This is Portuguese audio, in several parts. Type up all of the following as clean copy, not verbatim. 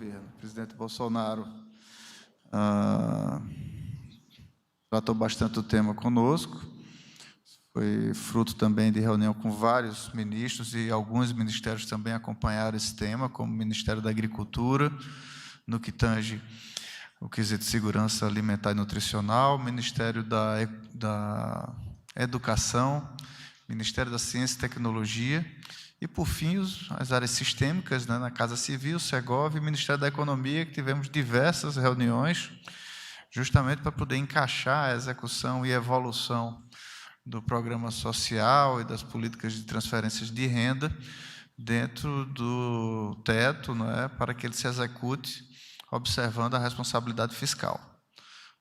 governo. O presidente Bolsonaro tratou bastante o tema conosco, foi fruto também de reunião com vários ministros e alguns ministérios também acompanharam esse tema, como o Ministério da Agricultura, no que tange o quesito de segurança alimentar e nutricional, o Ministério da Educação, Ministério da Ciência e Tecnologia, e, por fim, as áreas sistêmicas, né, na Casa Civil, Segov e Ministério da Economia, que tivemos diversas reuniões, justamente para poder encaixar a execução e evolução do programa social e das políticas de transferências de renda dentro do teto, né, para que ele se execute observando a responsabilidade fiscal.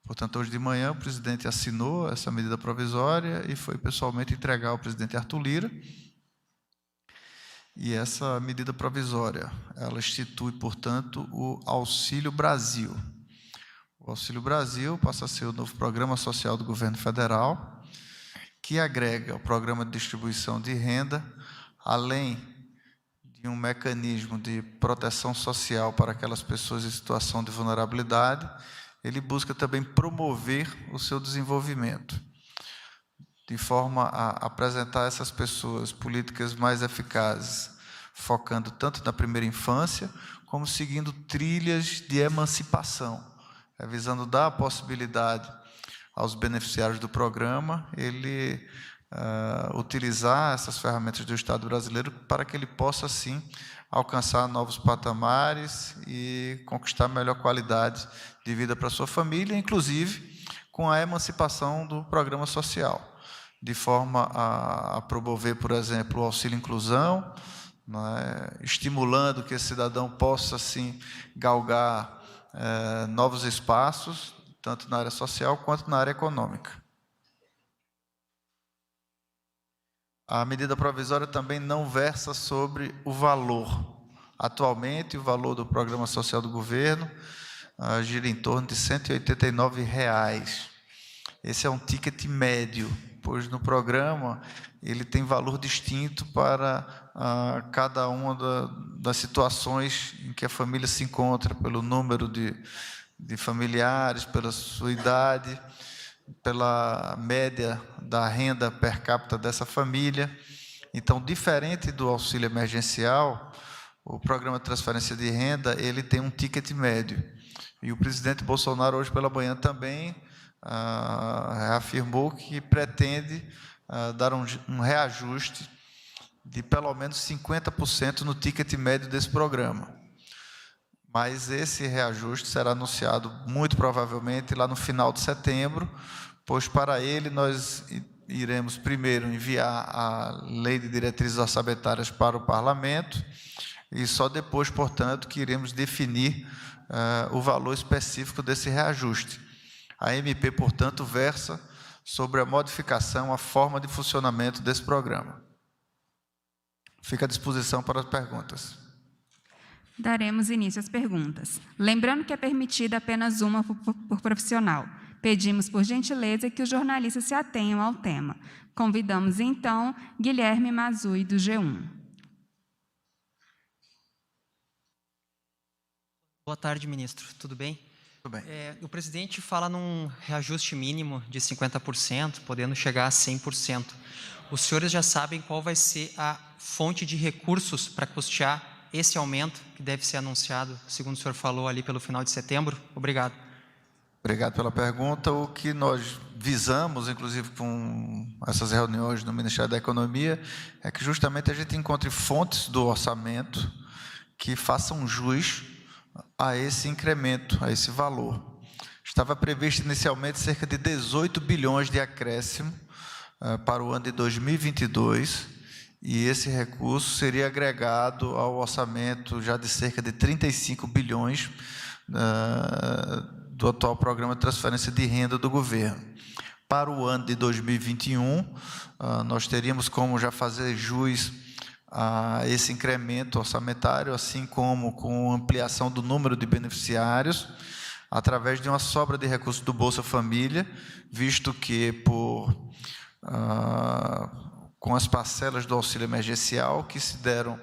Portanto, hoje de manhã, o presidente assinou essa medida provisória e foi pessoalmente entregar ao presidente Arthur Lira. E essa medida provisória, ela institui, portanto, o Auxílio Brasil. O Auxílio Brasil passa a ser o novo programa social do governo federal, que agrega o programa de distribuição de renda, além de um mecanismo de proteção social para aquelas pessoas em situação de vulnerabilidade, ele busca também promover o seu desenvolvimento, de forma a apresentar a essas pessoas políticas mais eficazes, focando tanto na primeira infância, como seguindo trilhas de emancipação, visando dar a possibilidade aos beneficiários do programa, ele utilizar essas ferramentas do Estado brasileiro para que ele possa, assim, alcançar novos patamares e conquistar melhor qualidade de vida para a sua família, inclusive com a emancipação do programa social, de forma a promover, por exemplo, o auxílio inclusão, né, estimulando que esse cidadão possa, assim, galgar novos espaços, tanto na área social quanto na área econômica. A medida provisória também não versa sobre o valor. Atualmente, o valor do programa social do governo gira em torno de R$ 189. Esse é um ticket médio, pois no programa ele tem valor distinto para cada uma das situações em que a família se encontra, pelo número de familiares, pela sua idade, pela média da renda per capita dessa família. Então, diferente do auxílio emergencial, o programa de transferência de renda, ele tem um ticket médio. E o presidente Bolsonaro, hoje pela manhã, também reafirmou que pretende dar um reajuste de pelo menos 50% no ticket médio desse programa. Mas esse reajuste será anunciado muito provavelmente lá no final de setembro, pois para ele nós iremos primeiro enviar a Lei de Diretrizes Orçamentárias para o Parlamento e só depois, portanto, que iremos definir o valor específico desse reajuste. A MP, portanto, versa sobre a modificação, a forma de funcionamento desse programa. Fica à disposição para as perguntas. Daremos início às perguntas. Lembrando que é permitida apenas uma por profissional. Pedimos, por gentileza, que os jornalistas se atenham ao tema. Convidamos, então, Guilherme Mazui, do G1. Boa tarde, ministro. Tudo bem? Tudo bem. O presidente fala num reajuste mínimo de 50%, podendo chegar a 100%. Os senhores já sabem qual vai ser a fonte de recursos para custear esse aumento que deve ser anunciado, segundo o senhor falou, ali pelo final de setembro? Obrigado. Obrigado pela pergunta. O que nós visamos, inclusive com essas reuniões no Ministério da Economia, é que justamente a gente encontre fontes do orçamento que façam jus a esse incremento, a esse valor. Estava previsto inicialmente cerca de 18 bilhões de acréscimo para o ano de 2022, e esse recurso seria agregado ao orçamento já de cerca de 35 bilhões do atual programa de transferência de renda do governo. Para o ano de 2021, nós teríamos como já fazer jus a esse incremento orçamentário, assim como com ampliação do número de beneficiários, através de uma sobra de recursos do Bolsa Família, visto que com as parcelas do auxílio emergencial que se deram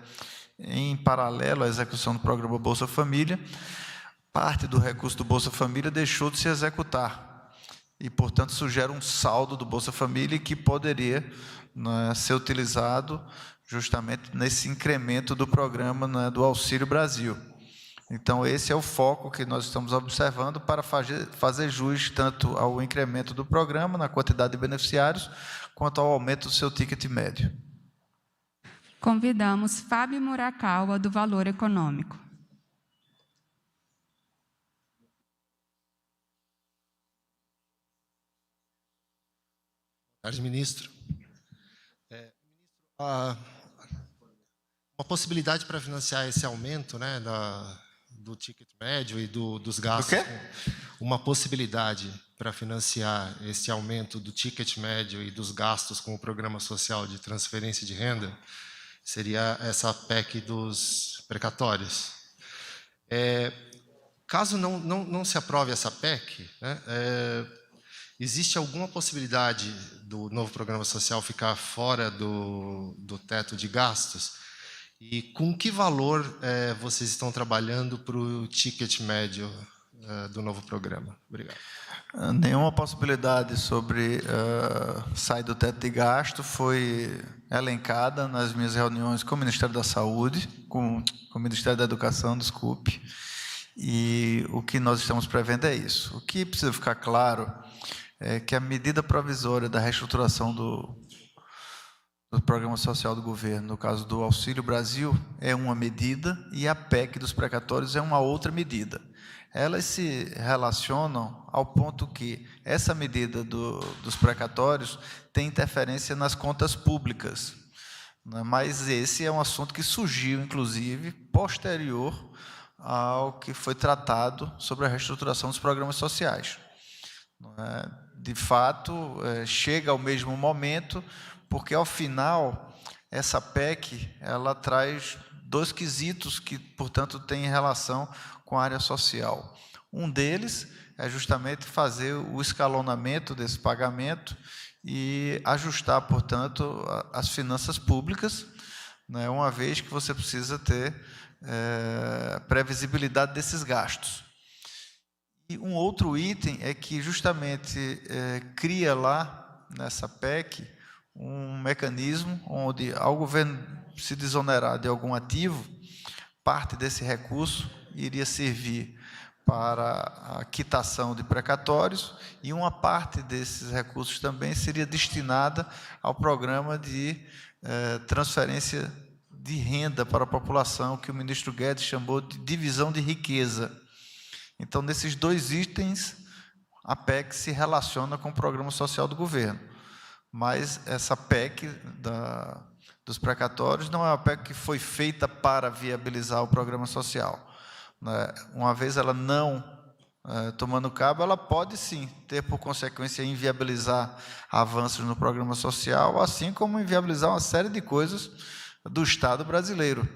em paralelo à execução do programa Bolsa Família, parte do recurso do Bolsa Família deixou de se executar. E, portanto, isso gera um saldo do Bolsa Família que poderia, né, ser utilizado justamente nesse incremento do programa, né, do Auxílio Brasil. Então, esse é o foco que nós estamos observando para fazer jus tanto ao incremento do programa, na quantidade de beneficiários, quanto ao aumento do seu ticket médio. Convidamos Fábio Murakawa, do Valor Econômico. Boa tarde, ministro. Uma possibilidade para financiar esse aumento, né, do ticket médio e dos gastos. O quê? Uma possibilidade para financiar esse aumento do ticket médio e dos gastos com o Programa Social de Transferência de Renda seria essa PEC dos precatórios. Caso não se aprove essa PEC, né, existe alguma possibilidade do novo Programa Social ficar fora do teto de gastos? E com que valor vocês estão trabalhando para o ticket médio do novo programa? Obrigado. Nenhuma possibilidade sobre sair do teto de gasto foi elencada nas minhas reuniões com o Ministério da Saúde, com o Ministério da Educação, desculpe, e o que nós estamos prevendo é isso. O que precisa ficar claro é que a medida provisória da reestruturação do Programa Social do Governo, no caso do Auxílio Brasil, é uma medida e a PEC dos precatórios é uma outra medida. Elas se relacionam ao ponto que essa medida dos precatórios tem interferência nas contas públicas, né? Mas esse é um assunto que surgiu, inclusive, posterior ao que foi tratado sobre a reestruturação dos programas sociais. De fato, chega ao mesmo momento, porque, ao final, essa PEC ela traz dois quesitos que, portanto, têm relação com a área social. Um deles é justamente fazer o escalonamento desse pagamento e ajustar, portanto, as finanças públicas, né, uma vez que você precisa ter previsibilidade desses gastos. E um outro item é que, justamente, cria lá, nessa PEC, um mecanismo onde, ao governo se desonerar de algum ativo, parte desse recurso iria servir para a quitação de precatórios e uma parte desses recursos também seria destinada ao programa de transferência de renda para a população, que o ministro Guedes chamou de divisão de riqueza. Então, nesses dois itens, a PEC se relaciona com o Programa Social do Governo. Mas essa PEC dos precatórios não é uma PEC que foi feita para viabilizar o programa social, né? Uma vez ela não tomando cabo, ela pode sim ter por consequência inviabilizar avanços no programa social, assim como inviabilizar uma série de coisas do Estado brasileiro,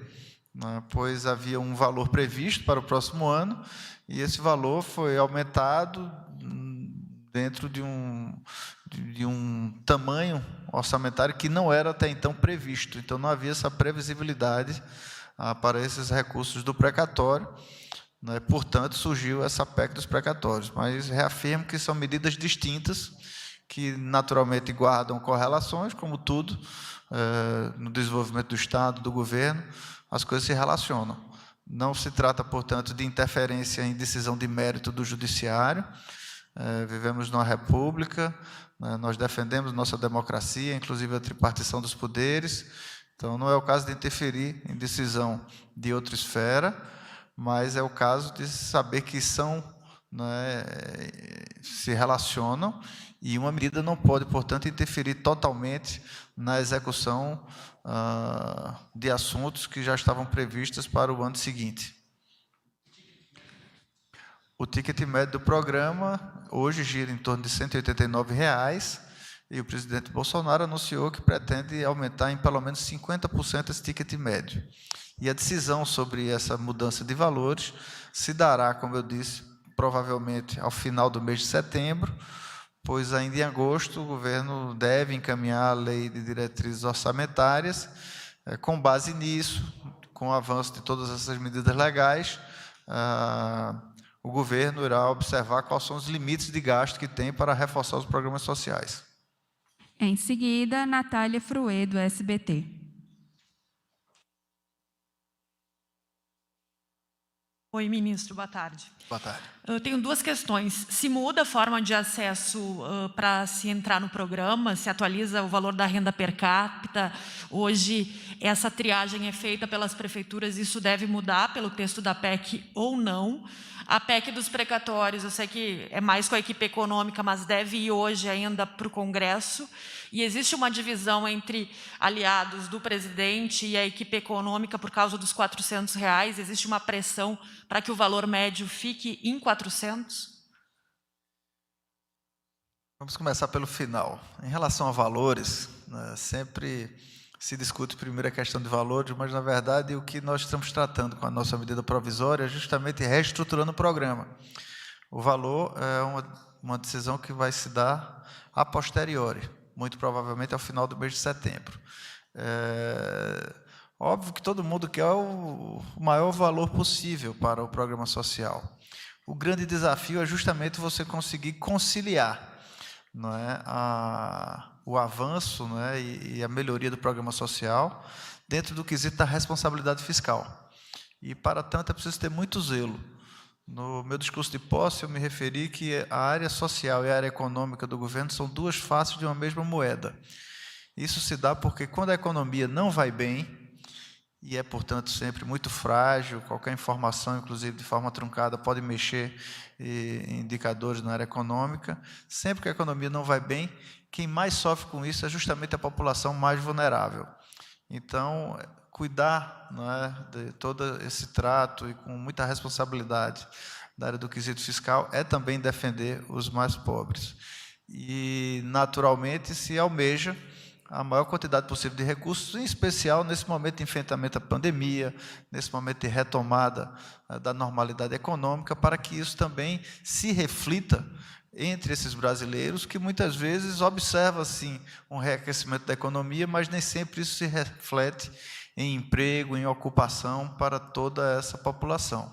né? Pois havia um valor previsto para o próximo ano e esse valor foi aumentado dentro de um tamanho orçamentário que não era até então previsto. Então, não havia essa previsibilidade para esses recursos do precatório, né? Portanto, surgiu essa PEC dos precatórios. Mas reafirmo que são medidas distintas, que naturalmente guardam correlações, como tudo, no desenvolvimento do Estado, do governo, as coisas se relacionam. Não se trata, portanto, de interferência em decisão de mérito do judiciário. Vivemos numa república, né? Nós defendemos nossa democracia, inclusive a tripartição dos poderes. Então, não é o caso de interferir em decisão de outra esfera, mas é o caso de saber que são, né, se relacionam, e uma medida não pode, portanto, interferir totalmente na execução de assuntos que já estavam previstos para o ano seguinte. O ticket médio do programa hoje gira em torno de R$ 189,00, e o presidente Bolsonaro anunciou que pretende aumentar em pelo menos 50% esse ticket médio. E a decisão sobre essa mudança de valores se dará, como eu disse, provavelmente ao final do mês de setembro, pois ainda em agosto o governo deve encaminhar a lei de diretrizes orçamentárias. Com base nisso, com o avanço de todas essas medidas legais, o governo irá observar quais são os limites de gasto que tem para reforçar os programas sociais. Em seguida, Natália Fruê, do SBT. Oi, ministro, boa tarde. Boa tarde. Eu tenho duas questões. Se muda a forma de acesso para se entrar no programa? Se atualiza o valor da renda per capita? Hoje, essa triagem é feita pelas prefeituras, isso deve mudar pelo texto da PEC ou não? A PEC dos precatórios, eu sei que é mais com a equipe econômica, mas deve ir hoje ainda para o Congresso. E existe uma divisão entre aliados do presidente e a equipe econômica por causa dos R$400? Existe uma pressão para que o valor médio fique em 400? Vamos começar pelo final. Em relação a valores, né, sempre se discute primeiro a questão de valores, mas, na verdade, o que nós estamos tratando com a nossa medida provisória é justamente reestruturando o programa. O valor é uma decisão que vai se dar a posteriori, muito provavelmente ao final do mês de setembro. Óbvio que todo mundo quer o maior valor possível para o programa social. O grande desafio é justamente você conseguir conciliar, não é, o avanço, não é, e a melhoria do programa social dentro do quesito da responsabilidade fiscal. E, para tanto, é preciso ter muito zelo. No meu discurso de posse, eu me referi que a área social e a área econômica do governo são duas faces de uma mesma moeda. Isso se dá porque, quando a economia não vai bem, e é, portanto, sempre muito frágil, qualquer informação, inclusive de forma truncada, pode mexer em indicadores na área econômica. Sempre que a economia não vai bem, quem mais sofre com isso é justamente a população mais vulnerável. Então, cuidar, não é, de todo esse trato e com muita responsabilidade da área do quesito fiscal é também defender os mais pobres. E, naturalmente, se almeja a maior quantidade possível de recursos, em especial nesse momento de enfrentamento à pandemia, nesse momento de retomada da normalidade econômica, para que isso também se reflita entre esses brasileiros, que muitas vezes observam, sim, um reaquecimento da economia, mas nem sempre isso se reflete em emprego, em ocupação para toda essa população.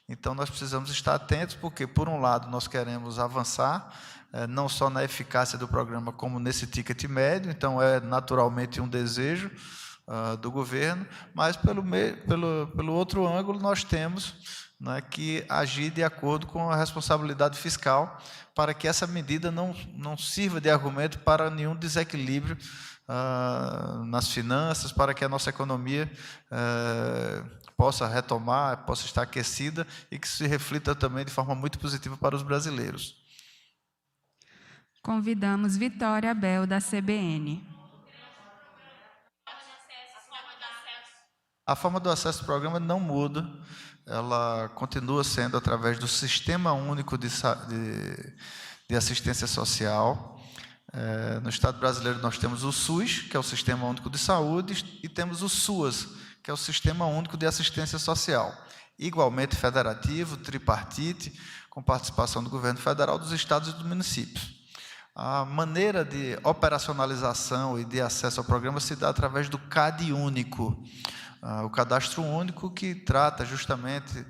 Então, nós precisamos estar atentos, porque, por um lado, nós queremos avançar, não só na eficácia do programa, como nesse ticket médio, então é naturalmente um desejo do governo, mas pelo outro ângulo nós temos, né, que agir de acordo com a responsabilidade fiscal, para que essa medida não sirva de argumento para nenhum desequilíbrio nas finanças, para que a nossa economia possa retomar, possa estar aquecida e que se reflita também de forma muito positiva para os brasileiros. Convidamos Vitória Abel, da CBN. A forma do acesso ao programa não muda, ela continua sendo através do Sistema Único de Assistência Social. No Estado brasileiro nós temos o SUS, que é o Sistema Único de Saúde, e temos o SUAS, que é o Sistema Único de Assistência Social, igualmente federativo, tripartite, com participação do governo federal, dos estados e dos municípios. A maneira de operacionalização e de acesso ao programa se dá através do CAD único, o cadastro único, que trata justamente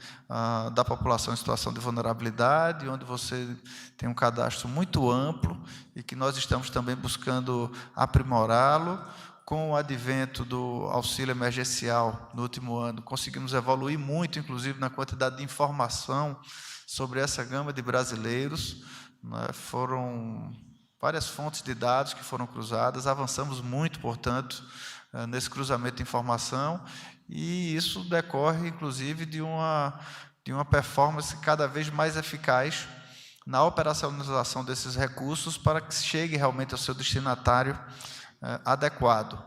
da população em situação de vulnerabilidade, onde você tem um cadastro muito amplo e que nós estamos também buscando aprimorá-lo. Com o advento do auxílio emergencial no último ano, conseguimos evoluir muito, inclusive na quantidade de informação sobre essa gama de brasileiros, né? Foram várias fontes de dados que foram cruzadas, avançamos muito, portanto, nesse cruzamento de informação, e isso decorre, inclusive, de uma performance cada vez mais eficaz na operacionalização desses recursos para que chegue realmente ao seu destinatário adequado.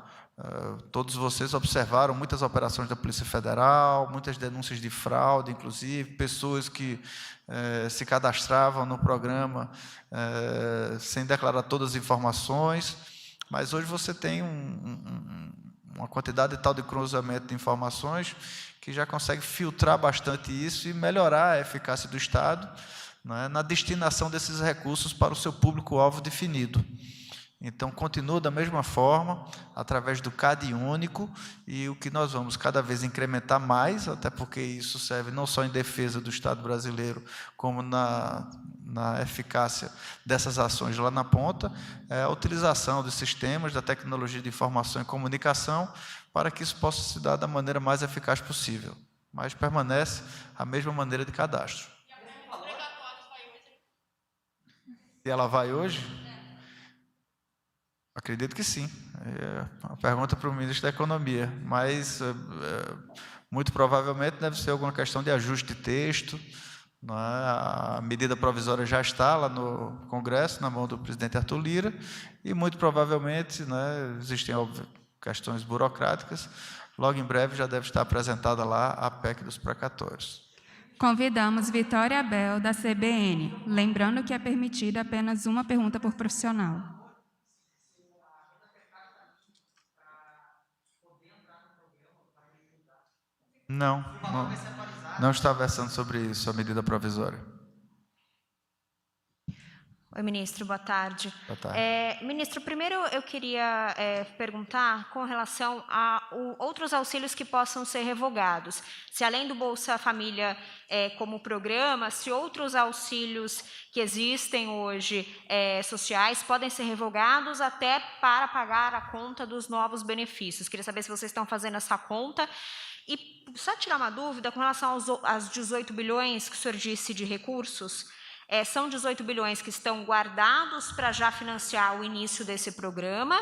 Todos vocês observaram muitas operações da Polícia Federal, muitas denúncias de fraude, inclusive, pessoas que se cadastravam no programa sem declarar todas as informações, mas hoje você tem uma quantidade tal de cruzamento de informações que já consegue filtrar bastante isso e melhorar a eficácia do Estado, né, na destinação desses recursos para o seu público-alvo definido. Então, continua da mesma forma, através do CAD único, e o que nós vamos cada vez incrementar mais, até porque isso serve não só em defesa do Estado brasileiro, como na eficácia dessas ações lá na ponta, é a utilização dos sistemas, da tecnologia de informação e comunicação, para que isso possa se dar da maneira mais eficaz possível. Mas permanece a mesma maneira de cadastro. E ela vai hoje? Acredito que sim. É uma pergunta para o ministro da Economia, mas muito provavelmente deve ser alguma questão de ajuste de texto. Não é? A medida provisória já está lá no Congresso, na mão do presidente Arthur Lira, e muito provavelmente, né, existem, óbvio, questões burocráticas. Logo em breve já deve estar apresentada lá a PEC dos precatórios. Convidamos Vitória Abel, da CBN, lembrando que é permitida apenas uma pergunta por profissional. Não está versando sobre isso a medida provisória. Oi, ministro, boa tarde. Boa tarde. Ministro, primeiro eu queria perguntar com relação a outros auxílios que possam ser revogados. Se além do Bolsa Família como programa, se outros auxílios que existem hoje sociais podem ser revogados até para pagar a conta dos novos benefícios. Queria saber se vocês estão fazendo essa conta. E só tirar uma dúvida com relação aos 18 bilhões que o senhor disse de recursos. São 18 bilhões que estão guardados para já financiar o início desse programa,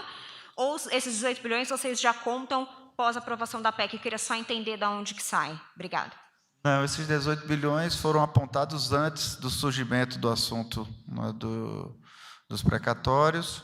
ou esses 18 bilhões vocês já contam pós-aprovação da PEC? Eu queria só entender de onde que sai. Obrigada. Não, esses 18 bilhões foram apontados antes do surgimento do assunto, né, dos precatórios.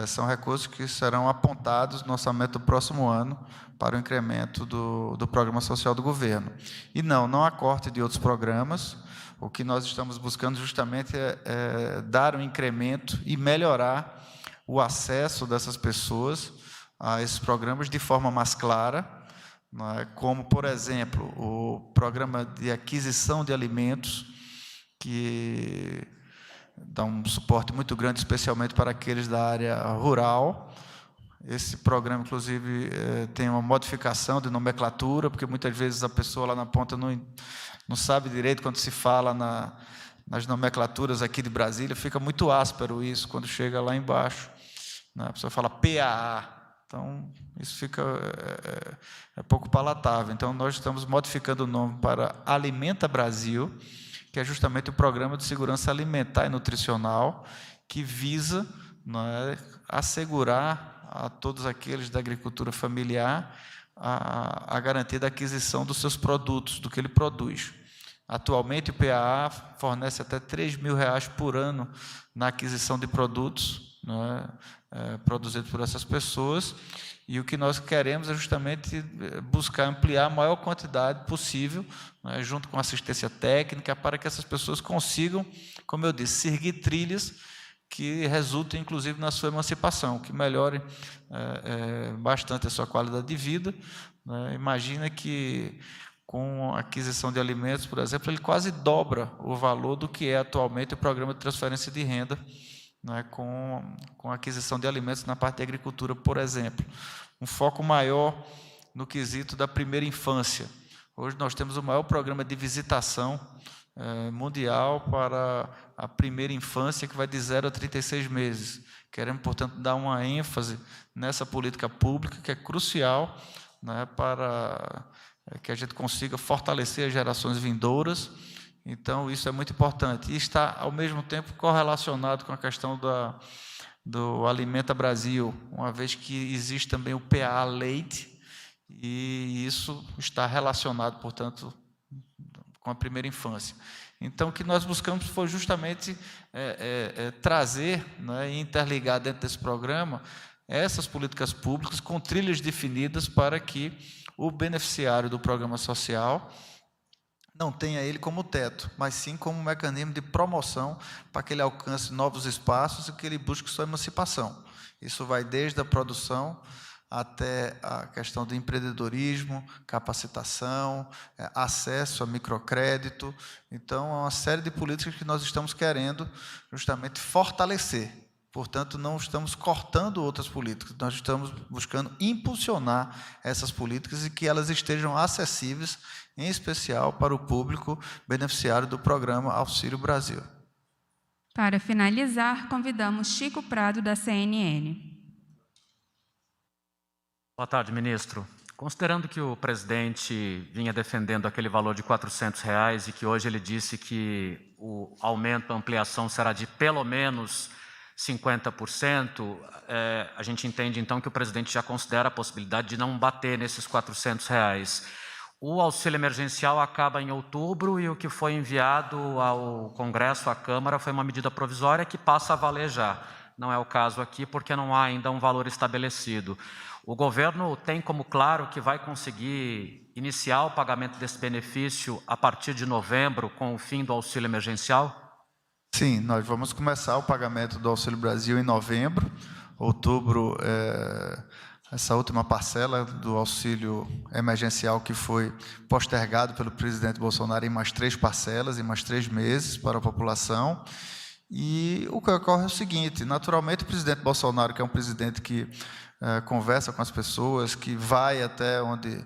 São recursos que serão apontados no orçamento do próximo ano para o incremento do programa social do governo. E não há corte de outros programas. O que nós estamos buscando justamente é dar um incremento e melhorar o acesso dessas pessoas a esses programas de forma mais clara, como, por exemplo, o programa de aquisição de alimentos, que dá um suporte muito grande, especialmente para aqueles da área rural. Esse programa, inclusive, tem uma modificação de nomenclatura, porque muitas vezes a pessoa lá na ponta não sabe direito quando se fala nas nomenclaturas aqui de Brasília, fica muito áspero isso quando chega lá embaixo, né? A pessoa fala PAA, então isso fica pouco palatável. Então nós estamos modificando o nome para Alimenta Brasil, que é justamente o Programa de Segurança Alimentar e Nutricional, que visa, né, assegurar a todos aqueles da agricultura familiar a garantia da aquisição dos seus produtos, do que ele produz. Atualmente, o PAA fornece até R$3.000 por ano na aquisição de produtos, né, produzidos por essas pessoas, e o que nós queremos é justamente buscar ampliar a maior quantidade possível, né, junto com assistência técnica, para que essas pessoas consigam, como eu disse, seguir trilhas que resultem, inclusive, na sua emancipação, que melhore bastante a sua qualidade de vida. Né? Imagina que, com a aquisição de alimentos, por exemplo, ele quase dobra o valor do que é atualmente o programa de transferência de renda, né, com a aquisição de alimentos na parte de agricultura, por exemplo. Um foco maior no quesito da primeira infância. Hoje nós temos o maior programa de visitação mundial para a primeira infância, que vai de 0 a 36 meses. Queremos, portanto, dar uma ênfase nessa política pública, que é crucial, né, para que a gente consiga fortalecer as gerações vindouras. Então, isso é muito importante. E está, ao mesmo tempo, correlacionado com a questão do Alimenta Brasil, uma vez que existe também o PAA Leite, e isso está relacionado, portanto, com a primeira infância. Então, o que nós buscamos foi justamente trazer, né, e interligar dentro desse programa essas políticas públicas com trilhas definidas para que o beneficiário do programa social não tenha ele como teto, mas sim como um mecanismo de promoção para que ele alcance novos espaços e que ele busque sua emancipação. Isso vai desde a produção até a questão do empreendedorismo, capacitação, acesso a microcrédito. Então, é uma série de políticas que nós estamos querendo justamente fortalecer. Portanto, não estamos cortando outras políticas, nós estamos buscando impulsionar essas políticas e que elas estejam acessíveis, em especial para o público beneficiário do programa Auxílio Brasil. Para finalizar, convidamos Chico Prado, da CNN. Boa tarde, ministro. Considerando que o presidente vinha defendendo aquele valor de R$ 400 e que hoje ele disse que o aumento, a ampliação será de pelo menos 50%, a gente entende então que o presidente já considera a possibilidade de não bater nesses R$ 400. O auxílio emergencial acaba em outubro e o que foi enviado ao Congresso, à Câmara, foi uma medida provisória que passa a valer já. Não é o caso aqui porque não há ainda um valor estabelecido. O governo tem como claro que vai conseguir iniciar o pagamento desse benefício a partir de novembro, com o fim do auxílio emergencial? Sim, nós vamos começar o pagamento do Auxílio Brasil em novembro. Outubro, essa última parcela do auxílio emergencial que foi postergado pelo presidente Bolsonaro em mais 3 parcelas, em mais 3 meses para a população. E o que ocorre é o seguinte, naturalmente o presidente Bolsonaro, que é um presidente que conversa com as pessoas, que vai até onde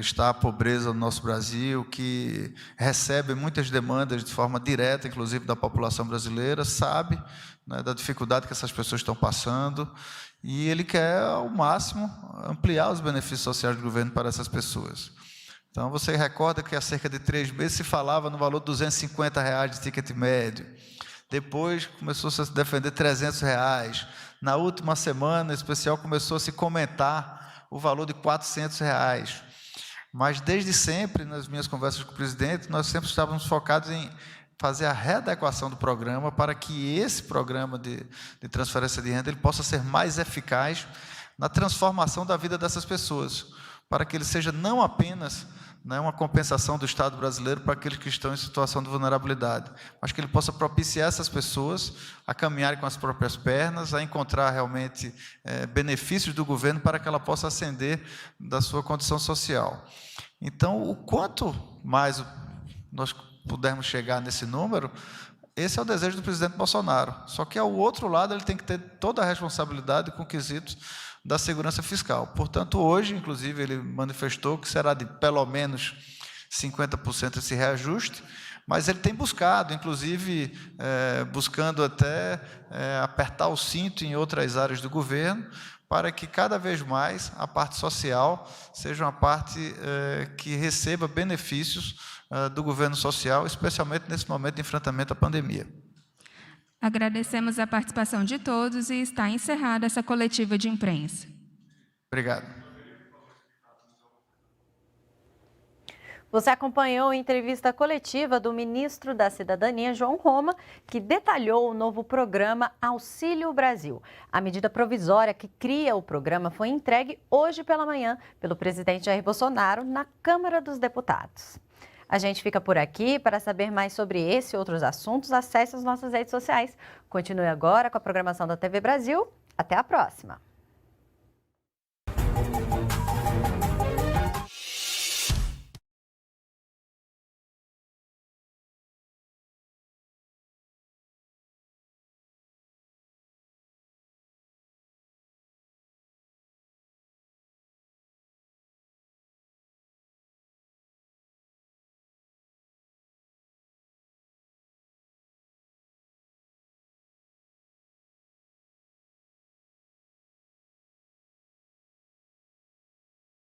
está a pobreza no nosso Brasil, que recebe muitas demandas de forma direta, inclusive da população brasileira, sabe, né, da dificuldade que essas pessoas estão passando, e ele quer, ao máximo, ampliar os benefícios sociais do governo para essas pessoas. Então, você recorda que há cerca de 3 meses se falava no valor de R$ 250 de ticket médio. Depois começou-se a se defender R$ 300. Na última semana, em especial, começou a se comentar o valor de R$ 400. Mas, desde sempre, nas minhas conversas com o presidente, nós sempre estávamos focados em fazer a readequação do programa para que esse programa de transferência de renda ele possa ser mais eficaz na transformação da vida dessas pessoas, para que ele seja não apenas uma compensação do Estado brasileiro para aqueles que estão em situação de vulnerabilidade, mas que ele possa propiciar essas pessoas a caminharem com as próprias pernas, a encontrar realmente benefícios do governo para que ela possa ascender da sua condição social. Então, o quanto mais nós pudermos chegar nesse número, esse é o desejo do presidente Bolsonaro. Só que, ao outro lado, ele tem que ter toda a responsabilidade com quesitos da segurança fiscal. Portanto, hoje, inclusive, ele manifestou que será de pelo menos 50% esse reajuste, mas ele tem buscado, inclusive, buscando até apertar o cinto em outras áreas do governo, para que cada vez mais a parte social seja uma parte que receba benefícios do governo social, especialmente nesse momento de enfrentamento à pandemia. Agradecemos a participação de todos e está encerrada essa coletiva de imprensa. Obrigado. Você acompanhou a entrevista coletiva do ministro da Cidadania, João Roma, que detalhou o novo programa Auxílio Brasil. A medida provisória que cria o programa foi entregue hoje pela manhã pelo presidente Jair Bolsonaro na Câmara dos Deputados. A gente fica por aqui. Para saber mais sobre esse e outros assuntos, acesse as nossas redes sociais. Continue agora com a programação da TV Brasil. Até a próxima!